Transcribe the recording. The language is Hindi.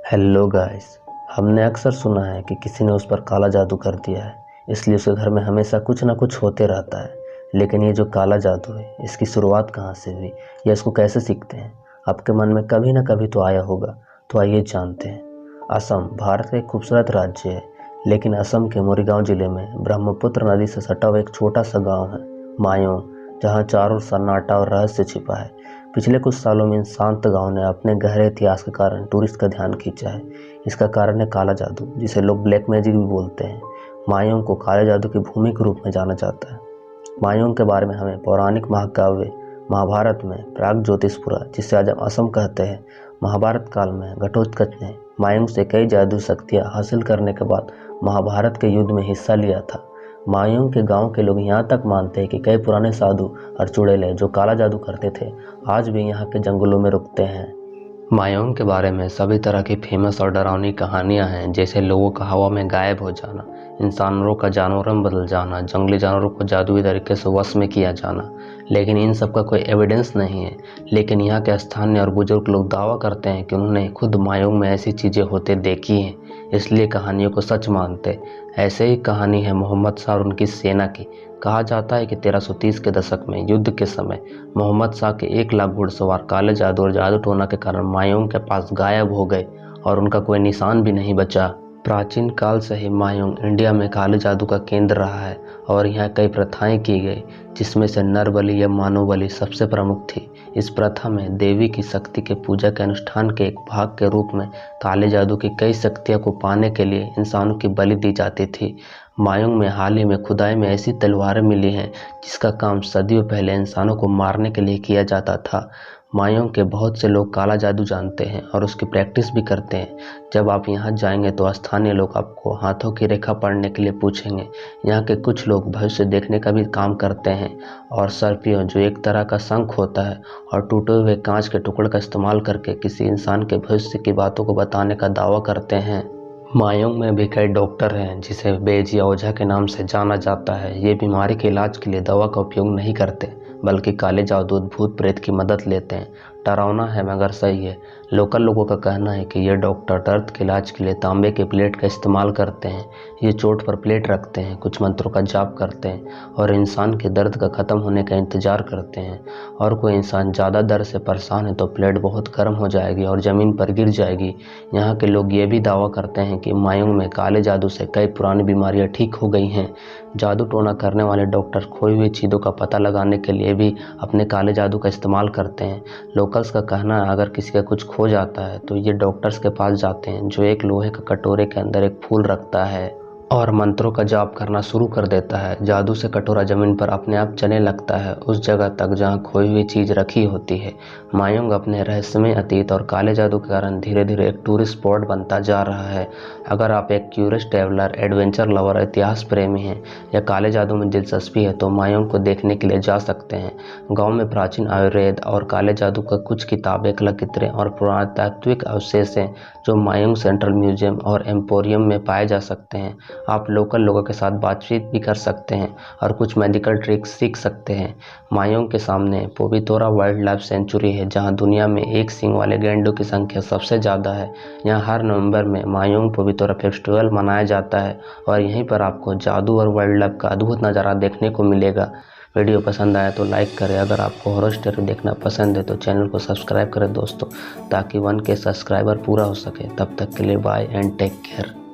Hello guys. हमने अक्सर सुना है कि किसी ने उस पर काला जादू कर दिया है, इसलिए उसके घर में हमेशा कुछ ना कुछ होते रहता है। लेकिन ये जो काला जादू है, इसकी शुरुआत कहाँ से हुई या इसको कैसे सीखते हैं? आपके मन में कभी ना कभी तो आया होगा। तो आइए जानते हैं। असम भारत का एक खूबसूरत राज्य है, लेकिन असम के मोरीगांव जिले में ब्रह्मपुत्र नदी से सटा हुआ एक छोटा सा गाँव है, मायोंग, जहाँ चारों ओर सन्नाटा और रहस्य छिपा है। पिछले कुछ सालों में इन शांत गांव ने अपने गहरे इतिहास के कारण टूरिस्ट का ध्यान खींचा है। इसका कारण है काला जादू, जिसे लोग ब्लैक मैजिक भी बोलते हैं। मायोंग को काले जादू की भूमि के रूप में जाना जाता है। मायोंग के बारे में हमें पौराणिक महाकाव्य महाभारत में प्राग ज्योतिषपुरा, जिसे आज हम असम कहते हैं, महाभारत काल में घटोत्कच ने मायोंग से कई जादू शक्तियाँ हासिल करने के बाद महाभारत के युद्ध में हिस्सा लिया था। मायोंग के गांव के लोग यहाँ तक मानते हैं कि कई पुराने साधु और चुड़ैल जो काला जादू करते थे, आज भी यहाँ के जंगलों में रुकते हैं। मायोंग के बारे में सभी तरह की फेमस और डरावनी कहानियां हैं, जैसे लोगों का हवा में गायब हो जाना, इंसानों का जानवरों में बदल जाना, जंगली जानवरों को जादुई तरीके से वश में किया जाना। लेकिन इन सब का कोई एविडेंस नहीं है। लेकिन यहाँ के स्थानीय और बुजुर्ग लोग दावा करते हैं कि उन्होंने खुद मायोंग में ऐसी चीज़ें होते देखी हैं, इसलिए कहानियों को सच मानते। ऐसे ही कहानी है मोहम्मद शाह और उनकी सेना की। कहा जाता है कि 1330 के दशक में युद्ध के समय मोहम्मद शाह के 1 लाख घुड़सवार काले जादू और जादू टोना के कारण मायोंग के पास गायब हो गए और उनका कोई निशान भी नहीं बचा। प्राचीन काल से ही मायोंग इंडिया में काले जादू का केंद्र रहा है और यहाँ कई प्रथाएं की गई, जिसमें से नर बलि या मानव बलि सबसे प्रमुख थी। इस प्रथा में देवी की शक्ति के पूजा के अनुष्ठान के एक भाग के रूप में काले जादू की कई शक्तियों को पाने के लिए इंसानों की बलि दी जाती थी। मायोंग में हाल ही में खुदाई में ऐसी तलवारें मिली हैं जिसका काम सदियों पहले इंसानों को मारने के लिए किया जाता था। मायोंग के बहुत से लोग काला जादू जानते हैं और उसकी प्रैक्टिस भी करते हैं। जब आप यहाँ जाएंगे तो स्थानीय लोग आपको हाथों की रेखा पढ़ने के लिए पूछेंगे। यहाँ के कुछ लोग भविष्य देखने का भी काम करते हैं और सर्पियों, जो एक तरह का शंख होता है, और टूटे हुए कांच के टुकड़े का इस्तेमाल करके किसी इंसान के भविष्य की बातों को बताने का दावा करते हैं। मायोंग में भी कई डॉक्टर हैं जिसे बेज या ओझा के नाम से जाना जाता है। ये बीमारी के इलाज के लिए दवा का उपयोग नहीं करते, बल्कि काले जादू भूत प्रेत की मदद लेते हैं। डरावना है मगर सही है। लोकल लोगों का कहना है कि ये डॉक्टर दर्द के इलाज के लिए तांबे के प्लेट का इस्तेमाल करते हैं। ये चोट पर प्लेट रखते हैं, कुछ मंत्रों का जाप करते हैं और इंसान के दर्द का ख़त्म होने का इंतज़ार करते हैं। और कोई इंसान ज़्यादा दर्द से परेशान है तो प्लेट बहुत गर्म हो जाएगी और ज़मीन पर गिर जाएगी। यहाँ के लोग ये भी दावा करते हैं कि मायोंग में काले जादू से कई पुरानी बीमारियाँ ठीक हो गई हैं। जादू टोना करने वाले डॉक्टर खोई हुई चीज़ों का पता लगाने के लिए भी अपने काले जादू का इस्तेमाल करते हैं। लोकल्स का कहना है अगर किसी का कुछ खो जाता है तो ये डॉक्टर्स के पास जाते हैं, जो एक लोहे के कटोरे के अंदर एक फूल रखता है और मंत्रों का जाप करना शुरू कर देता है। जादू से कटोरा जमीन पर अपने आप चलने लगता है, उस जगह तक जहां खोई हुई चीज़ रखी होती है। मायोंग अपने रहस्यमय अतीत और काले जादू के कारण धीरे धीरे एक टूरिस्ट स्पॉट बनता जा रहा है। अगर आप एक क्यूरियस ट्रैवलर, एडवेंचर लवर, इतिहास प्रेमी हैं या काले जादू में दिलचस्पी है तो मायोंग को देखने के लिए जा सकते हैं। गाँव में प्राचीन आयुर्वेद और काले जादू का कुछ किताबें, कलाकृतियाँ और पुरातात्विक अवशेष हैं जो मायोंग सेंट्रल म्यूजियम और एम्पोरियम में पाए जा सकते हैं। आप लोकल लोगों के साथ बातचीत भी कर सकते हैं और कुछ मेडिकल ट्रिक्स सीख सकते हैं। मायोंग के सामने पोवितोरा वाइल्ड लाइफ सेंचुरी है, जहां दुनिया में एक सींग वाले गैंडों की संख्या सबसे ज़्यादा है। यहाँ हर नवंबर में मायोंग पोवितोरा फेस्टिवल मनाया जाता है और यहीं पर आपको जादू और वाइल्ड लाइफ का अद्भुत नज़ारा देखने को मिलेगा। वीडियो पसंद आया तो लाइक करें। अगर आपको हॉरर स्टोरी देखना पसंद है तो चैनल को सब्सक्राइब करें दोस्तों, ताकि 1K सब्सक्राइबर पूरा हो सके। तब तक के लिए बाय एंड टेक केयर।